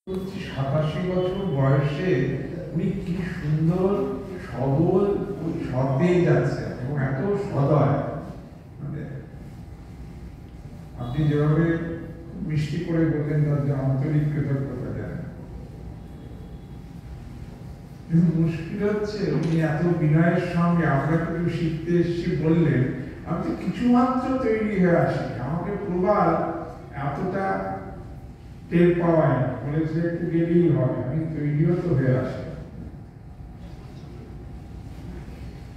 87 বছর বয়সে উনি কি সুন্দর সবল সদেই যাচ্ছে এবং এত সদয়, মানে আপনি যেভাবে মিষ্টি করে বললেন তার যে আন্তরিক কৃতজ্ঞতা জানেন। কিন্তু মুশকিল হচ্ছে উনি এত বিনয়ের সঙ্গে আমরা কিছু শিখতে এসেছি বললেন, আমি তো কিছু মাত্র তৈরি হয়ে আসি, আমাকে প্রবাল এতটা টের পাওয়ায় বলেছে একটু গেলেই হবে, আমি তৈরিও তো হয়ে আসি।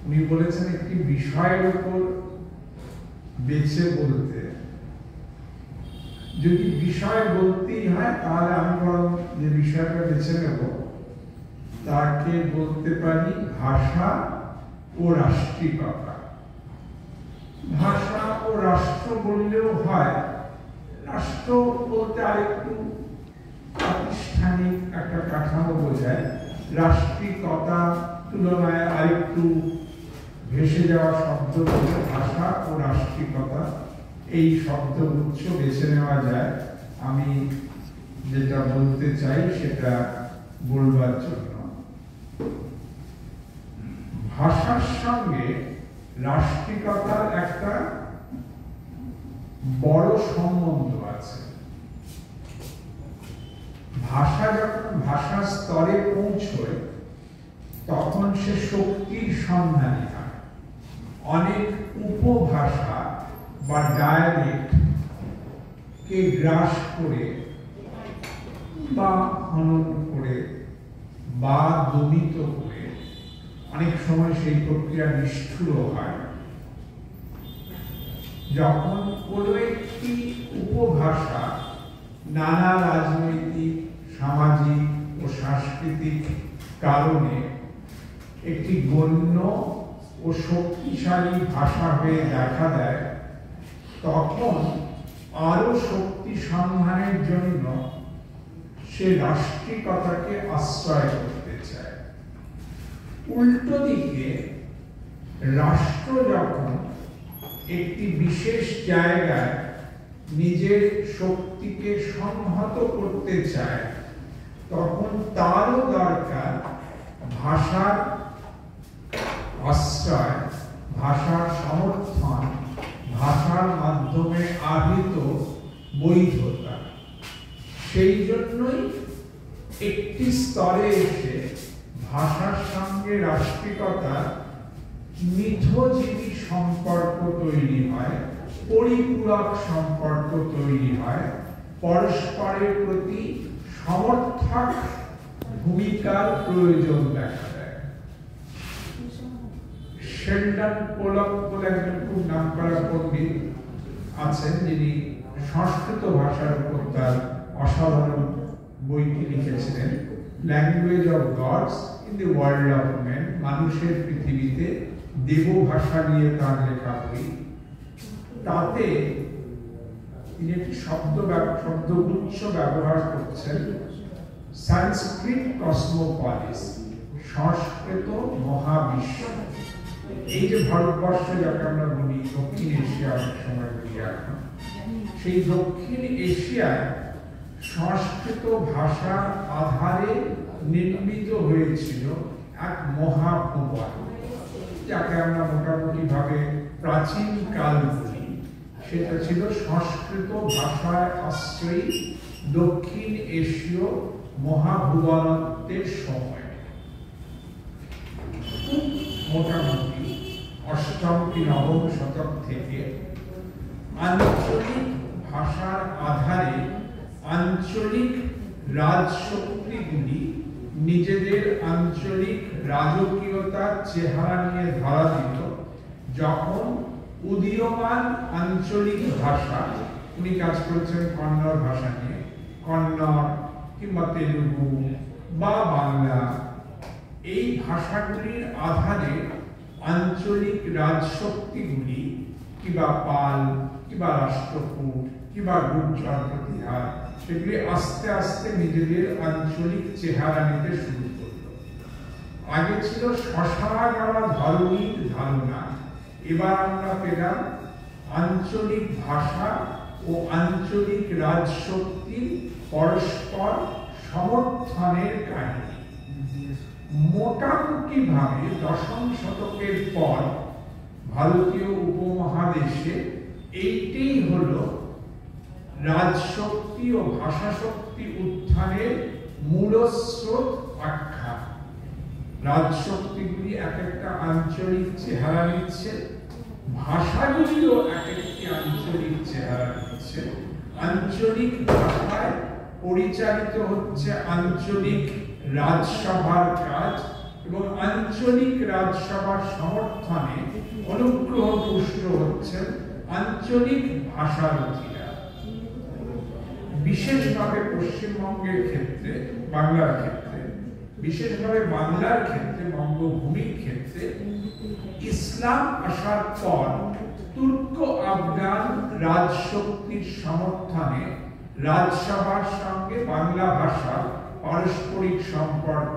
উনি বলেছেন একটি বিষয়ের উপর বেছে বলতে, যদি বিষয় বলতেই হয় তাহলে আমি বরং যে বিষয়টা বেছে নেব তাকে বলতে পারি ভাষা ও রাষ্ট্রিকতা। ভাষা ও রাষ্ট্র বললেও হয়, রাষ্ট্র বলতে আরেকটু প্রাতিষ্ঠানিক একটা কাঠামো বোঝায়, রাষ্ট্রিকতা তুলনায় আরেকটু ভেসে যাওয়া শব্দ বলে ভাষা ও রাষ্ট্রিকতা এই শব্দগুচ্ছ বেছে নেওয়া যায় আমি যেটা বলতে চাই সেটা বলবার জন্য। ভাষার সঙ্গে রাষ্ট্রিকতার একটা বড় সম্বন্ধ আছে। ভাষা যখন ভাষা স্তরে পৌঁছয় তখন সে শক্তির সন্ধানী হয়। অনেক উপভাষা বা ডায়ালেক্ট কে গ্রাস করে বা হনন করে বা দমিত করে অনেক সময় সেই প্রক্রিয়া নিষ্ঠুর হয়। যখন কোনো একটি উপভাষা নানা রাজনৈতিক, সামাজিক ও সাংস্কৃতিক কারণে একটি গণ্য ও শক্তিশালী ভাষা হয়ে দেখা দেয়, তখন আরো শক্তি সন্ধানের জন্য সে রাষ্ট্রিকতাকে আশ্রয় করতে চায়। উল্টো দিকে রাষ্ট্র যখন একটি বিশেষ জায়গায় নিজের শক্তিকে সংহত করতে চায় তখন তারও দরকার ভাষার আশ্রয়, ভাষার সমর্থন, ভাষার মাধ্যমে আহিত বৈধতা। সেই জন্যই একটি স্তরে এসে ভাষার সঙ্গে রাষ্ট্রিকতার মিথজীবী সম্পর্ক তৈরি হয়, পরিপূরক সম্পর্ক তৈরি হয়, পরস্পরের প্রতি সমর্থক ভূমিকার প্রয়োজন দেখা দেয়। শেলডন পোলক বলে একজন খুব নামকরা পণ্ডিত আছেন, যিনি সংস্কৃত ভাষার উপর তার অসাধারণ বইটি লিখেছিলেন, Language of Gods in the World of Men, মানুষের পৃথিবীতে দেব ভাষা নিয়ে তার লেখা বই। তাতে তিনি একটি শব্দগুচ্ছ ব্যবহার করছেন, সংস্কৃত কসমোপলিস, সংস্কৃত মহাবিশ্ব। এই যে ভারতবর্ষ যাকে আমরা বলি দক্ষিণ এশিয়া অনেক সময় বলি এখন, সেই দক্ষিণ এশিয়ায় সংস্কৃত ভাষার আধারে নির্মিত হয়েছিল এক মহাভুবন, যাকে আমরা মোটামুটি ভাবে প্রাচীন কাল বলি। সেটা ছিল সংস্কৃত ভাষায় আশ্রয়ী দক্ষিণ এশীয় মহাভুবনত্বের সময়। মোটামুটি অষ্টম কি নবম শতক থেকে আঞ্চলিক ভাষার আধারে আঞ্চলিক রাজশক্তিগুলি নিজেদের আঞ্চলিক রাজকীয়তার চেহারা নিয়ে ধরা দিল, যখন উদীয়মান আঞ্চলিক ভাষা, উনি কাজ করেছেন কন্নড় ভাষা নিয়ে, কন্নড় কিংবা তেলুগু বা বাংলা, এই ভাষাগুলির আধারে আঞ্চলিক রাজশক্তিগুলি কিংবা পাল কিংবা রাষ্ট্রকূট কিংবা গুর্জর প্রতিহার, সেগুলি আস্তে আস্তে নিজেদের আঞ্চলিক চেহারা নিতে শুরু করল। আগে ছিল শশাগাড়া ধরনীর ধারণা, এবার আমরা পেলাম আঞ্চলিক ভাষা ও আঞ্চলিক রাজশক্তির পরস্পর সম উত্থানের কাহিনী। মোটামুটি ভাবে দশম শতকের পর ভারতীয় উপমহাদেশে এইটাই হলো রাজশক্তি ও ভাষাশক্তি উত্থানের মূলস্রোত আখ্যা। রাজশক্তিগুলি এক একটা আঞ্চলিক চেহারা নিচ্ছে, ভাষাগুলিও এক একটি আঞ্চলিক চেহারা নিচ্ছে। আঞ্চলিক ভাষায় পরিচালিত হচ্ছে আঞ্চলিক রাজসভার কাজ এবং আঞ্চলিক রাজসভার সমর্থনে অনুগ্রহ পুষ্ট হচ্ছেন আঞ্চলিক ভাষারথীরা। বিশেষভাবে পশ্চিমবঙ্গের ক্ষেত্রে, বাংলার ক্ষেত্রে, বিশেষভাবে বাংলার ক্ষেত্রে, বঙ্গভূমির ক্ষেত্রে ইসলাম আসার পর তুর্ক আফগান রাজশক্তির সমর্থনে রাজসভার সঙ্গে বাংলা ভাষার পারস্পরিক সম্পর্ক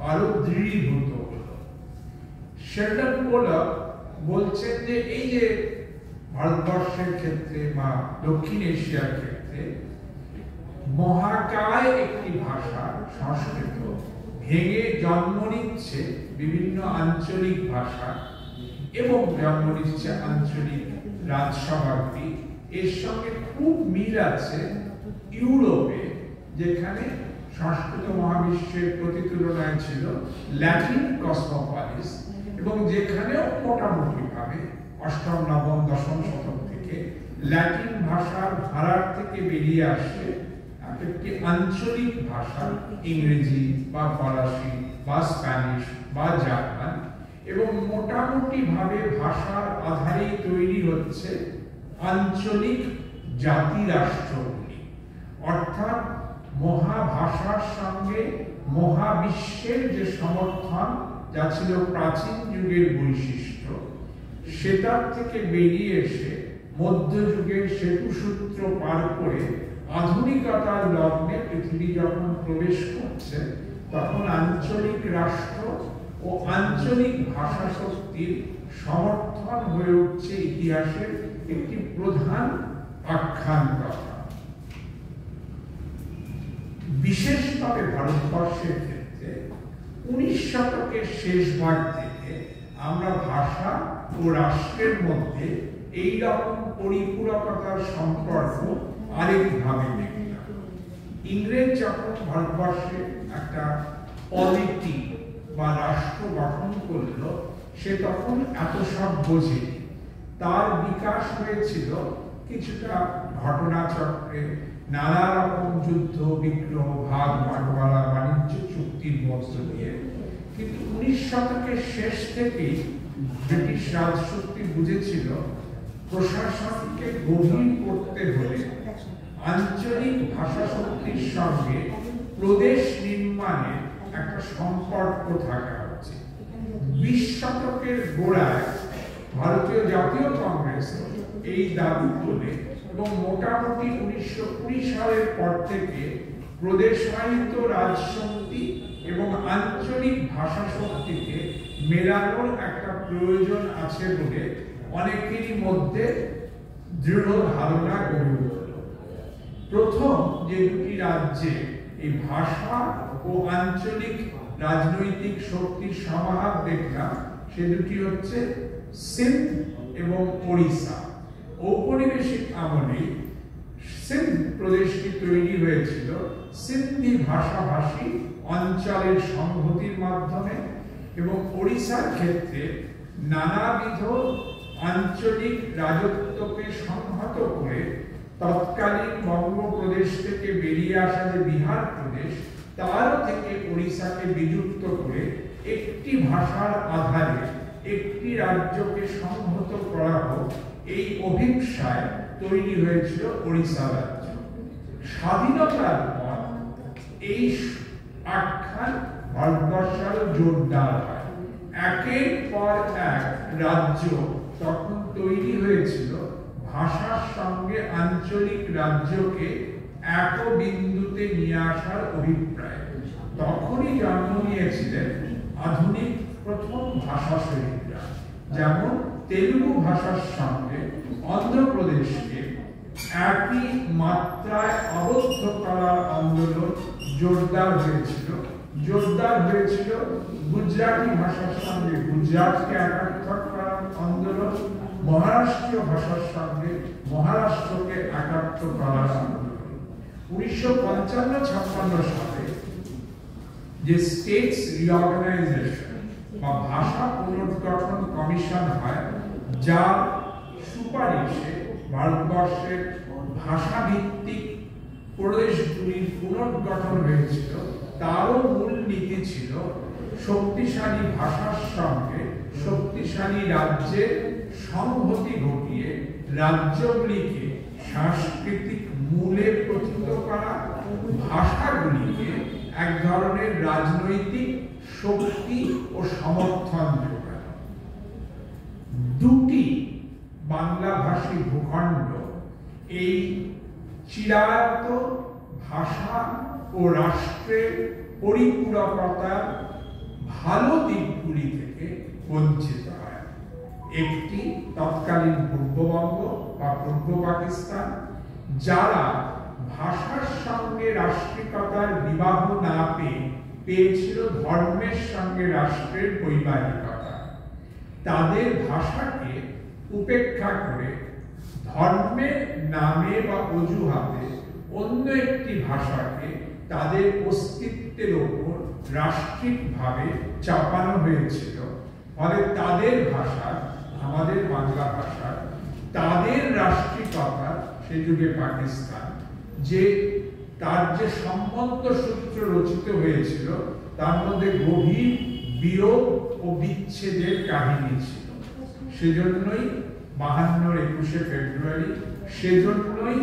আরো দৃঢ়ীভূত হলো। শেল্ডন পোলক বলছেন যে এই যে ভারতবর্ষের ক্ষেত্রে বা দক্ষিণ এশিয়ার ক্ষেত্রে মহাকায় একটি ভাষা সংস্কৃত ভেঙে জন্ম নিচ্ছে বিভিন্ন আঞ্চলিক ভাষা এবং জন্ম নিচ্ছে আঞ্চলিক রাজসভাগুলি। এর সঙ্গে খুব মিল আছে ইউরোপে, যেখানে সংস্কৃত মহাবিশ্বের প্রতিতুলনায় ছিল ল্যাটিন কসমোপলিস এবং যেখানেও মোটামুটি ভাবে অষ্টম, নবম, দশম শতক থেকে ল্যাটিন ভাষার ধারার থেকে বেরিয়ে আসে একটি আঞ্চলিক ভাষা, ইংরেজি বা ফরাসি বা স্প্যানিশ বা জার্মান, এবং মোটামুটি ভাবে ভাষার আধারেই তৈরি হচ্ছে আঞ্চলিক জাতি রাষ্ট্রগুলি। অর্থাৎ মহাভাষার সঙ্গে মহাবিশ্বের যে সমর্থন যা ছিল প্রাচীন যুগের বৈশিষ্ট্য, সেটার থেকে বেরিয়ে এসে মধ্যযুগের সেতুসূত্র পার করে আধুনিকতার লগ্নে পৃথিবী যখন প্রবেশ করছে, তখন আঞ্চলিক রাষ্ট্র ও আঞ্চলিক ভাষা শক্তির সমর্থন হয়ে উঠছে ইতিহাসের একটি প্রধান আখ্যান কথা। বিশেষভাবে ভারতবর্ষের ক্ষেত্রে 19 শতকের শেষ ভাগ থেকে আমরা ভাষা ও রাষ্ট্রের মধ্যে এই রকম পরিপূরকতার সম্পর্ক আরেকভাবে দেখলাম। ইংরেজ যখন ভারতবর্ষে একটা পলিটি বা রাষ্ট্র গঠন করল, সে তখন এত সব বোঝেনি। তার বিকাশ হয়েছিল কিছুটা ঘটনাচক্রে, নানা রকম যুদ্ধ বিগ্রহ, ভাগ বাটোয়ারা, বাণিজ্য চুক্তির মধ্য দিয়ে। কিন্তু 19 শতকের শেষ থেকেই ব্রিটিশ রাজশক্তি বুঝেছিল প্রশাসনকে গভীর করতে হলে আঞ্চলিক ভাষা শক্তির সঙ্গে প্রদেশ নির্মাণের একটা সম্পর্ক থাকা উচিত। 20 শতকের গোড়ায় ভারতীয় জাতীয় কংগ্রেস এই দাবি তোলে এবং মোটামুটি 1920 সালের পর থেকে প্রদেশায়িত রাজশক্তি এবং আঞ্চলিক ভাষা শক্তিকে মেলানোর একটা প্রয়োজন আছে বলে অনেকেরই মধ্যে দৃঢ় ধারণা গড়ে উঠল। প্রথম যে দুটি রাজ্যে এই ভাষা ও আঞ্চলিক রাজনৈতিক শক্তির সমাহার দেখলাম, সে দুটি হচ্ছে সিন্ধ এবং ওড়িশা। ঔপনিবেশিক আমলে সিন্ধ প্রদেশটি তৈরি হয়েছিল সিন্ধি ভাষাভাষী অঞ্চলের সংহতির মাধ্যমে, এবং ওড়িশার ক্ষেত্রে নানাবিধ আঞ্চলিক রাজত্বকে সংহত করে তৎকালীন বঙ্গপ্রদেশ থেকে বেরিয়ে আসা যে বিহার প্রদেশ, তারও থেকে ওড়িশাকে বিযুক্ত করে একটি ভাষার আধারে একটি রাজ্যকে সংহত করা হোক, এই অভিপ্সায় তৈরি হয়েছিল ওড়িশা রাজ্য। স্বাধীনতার পর এই আখ্যান ভারতবর্ষের জোরদার হয়। একের পর এক রাজ্য তখন তৈরি হয়েছিল ভাষার সঙ্গে আঞ্চলিক রাজ্যকে এক বিন্দুতে নিয়ে আসার অভিপ্রায়। তখনই জন্ম নিয়েছিলেন আধুনিক প্রথম ভাষা শহীদরা, যেমন তেলুগু ভাষার সঙ্গে অন্ধ্রপ্রদেশকে একই মাত্রায় আবদ্ধ করার আন্দোলন জোরদার হয়েছিল। জোরদার হয়েছিল গুজরাটি ভাষার সঙ্গে গুজরাটকে একাত্মক করার আন্দোলন, মহারাষ্ট্রীয় ভাষার সঙ্গে মহারাষ্ট্রকে একাত্ম করার আন্দোলন। 1955-56 সালে যে স্টেটস রিঅর্গানাইজেশন বা ভাষা পুনর্গঠন কমিশন হয়, যার সুপারিশে ভারতবর্ষের ভাষাভিত্তিক প্রদেশগুলির পুনর্গঠন হয়েছিল, তারও মূল নীতি ছিল শক্তিশালী ভাষার সঙ্গে শক্তিশালী রাজ্যের সংহতি ঘটিয়ে রাজ্যগুলিকে সাংস্কৃতিক মূলে প্রথিত করা, ভাষাগুলিকে এক ধরনের রাজনৈতিক শক্তি ও সমর্থন যোগানো। দুটি বাংলাভাষী ভূখণ্ড এই চিরায়ত ভাষা ও রাষ্ট্রের পরিপূরকতার ভালো দিকগুলি থেকে বঞ্চিত হয়। একটি তৎকালীন পূর্ববঙ্গ বা পূর্ব পাকিস্তান, যারা ভাষার সঙ্গে রাষ্ট্রিকতার বিবাহ না পেয়েছিল ধর্মের সঙ্গে রাষ্ট্রের বৈবাহিকতা। তাদের ভাষাকে উপেক্ষা করে ধর্মের নামে বা অজুহাতে অন্য একটি ভাষাকে তাদের অস্তিত্বের ওপর রাষ্ট্রিকভাবে চাপানো হয়েছিল। ফলে তাদের ভাষা, আমাদের বাংলা ভাষা, তাদের রাষ্ট্রিকতা সে যুগে পাকিস্তান, যে তার যে সম্বন্ধ সূত্র রচিত হয়েছিল তার মধ্যে গভীর বিয়োগ ও বিচ্ছেদের কাহিনী ছিল। সেজন্যই 52-র 21শে ফেব্রুয়ারি, সেজন্যই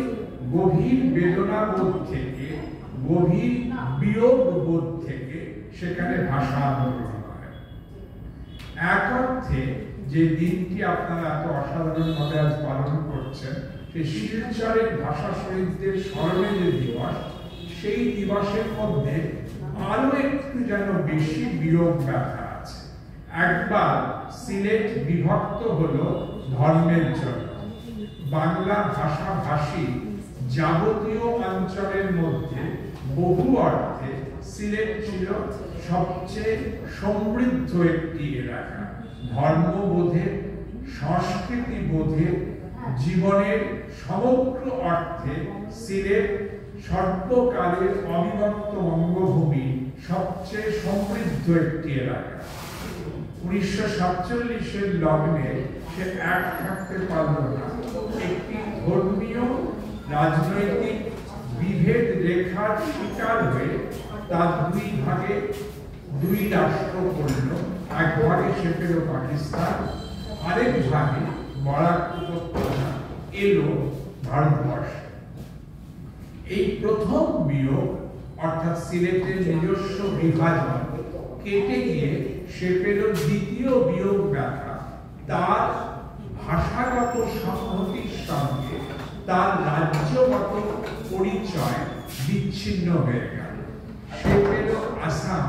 গভীর বেদনাবোধ থেকে, গভীর বিয়োগ বোধ থেকে সেখানে ভাষা আন্দোলন হয়। এক অর্থে যে দিনটি আপনারা এত অসাধারণ ভাবে আজ পালন করছেন, সেই শিলচরের ভাষা শহীদদের স্মরণে যে দিবস, সেই দিবসের মধ্যে আরো একটু যেন বেশি বিয়োগ ব্যথা আছে। একবার সিলেট বিভক্ত হলো ধর্মের জন্য। বাংলা ভাষাভাষী যাবতীয় অঞ্চলের মধ্যে বহু অর্থে সিলেট ছিল সবচেয়ে সমৃদ্ধ একটি এলাকা। ধর্মবোধে, সংস্কৃতি বোধে, জীবনের সমগ্র অর্থে সিলেট সর্বকালের অবিভক্ত বঙ্গভূমি সবচেয়ে সমৃদ্ধ একটি এলাকা। 1947-এর লগ্নে সে এক থাকতে পারল না। একটি ধর্মীয় রাজনৈতিক বিভেদ রেখার শিকার হয়ে তার দুই ভাগে দুই রাষ্ট্র করল। এক ভাগে সে পেল পাকিস্তান, আরেক ভাগে বরাক উপত্যকা এলো ভারতবর্ষ। এই প্রথম বিয়োগ অর্থাৎ সিলেটের নিজস্ব বিভাজন কেটে গিয়ে সে পেল দ্বিতীয় বিয়োগ ব্যথা। তার ভাষাগত সংহতির সঙ্গে তার রাজ্যগত পরিচয় বিচ্ছিন্ন হয়ে গেল। সে পেল আসাম,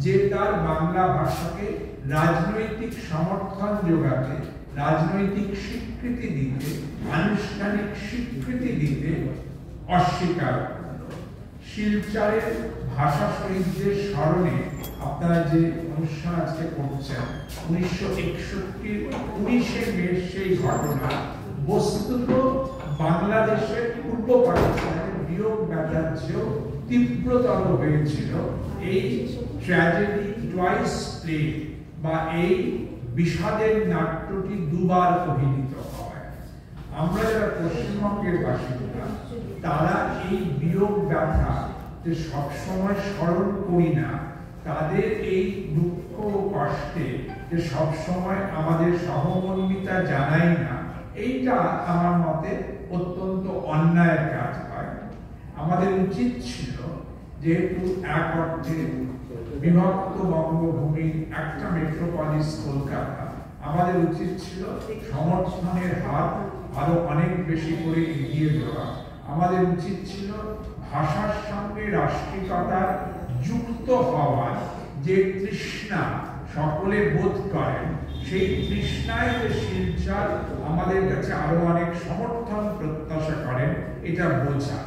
যে তার বাংলা ভাষাকে রাজনৈতিক সমর্থন যোগাতে, রাজনৈতিক স্বীকৃতি দিতে, আনুষ্ঠানিক স্বীকৃতি দিতে অস্বীকার করল। শিলচরের ভাষা শহীদদের স্মরণে আপনারা যে অনুষ্ঠান আজকে করছেন, 1961-র 19শে মে সেই ঘটনা বস্তুত বাংলাদেশের পূর্ব পাকিস্তানের বিয়োগ ব্যথার চেয়েও তীব্রতর হয়েছিল। এই ট্র্যাজেডি টুয়াইস প্লে বা এই বিষাদের নাট্যটি দুবার অভিনীত হয়। আমরা যারা পশ্চিমবঙ্গের বাসিন্দা, তারা এই বিয়োগ ব্যথা যে সবসময় স্মরণ করি না, তাদের এই দুঃখ ও কষ্টে যে সবসময় আমাদের সহমর্মিতা জানাই না, এইটা আমার মতে অত্যন্ত অন্যায়ের কাজ হয়। আমাদের উচিত ছিল, যেহেতু এক অর্থে বিভক্ত বঙ্গভূমির একটা মেট্রোপলিস কলকাতা, আমাদের উচিত ছিল সমর্থনের হাত আরো অনেক বেশি করে এগিয়ে দেওয়া। আমাদের উচিত ছিল ভাষার সঙ্গে রাষ্ট্রিকতার যুক্ত হওয়ার যে তৃষ্ণা সকলে বোধ করেন, সেই তৃষ্ণায় যে শিলচর আমাদের কাছে আরো অনেক সমর্থন প্রত্যাশা করেন, এটা বোঝা।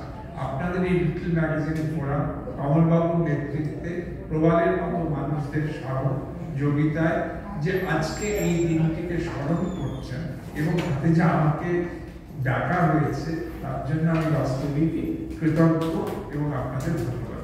আপনাদের এই লিটল ম্যাগাজিনে পড়া কমলবাবুর নেতৃত্বে, প্রবালের মতো মানুষদের সহযোগিতায় যে আজকে এই দিনটিকে স্মরণ করছেন এবং তাতে যে আমাকে ডাকা হয়েছে, তার জন্য আমি বাস্তবিকই কৃতজ্ঞ এবং আপনাদের ধন্যবাদ।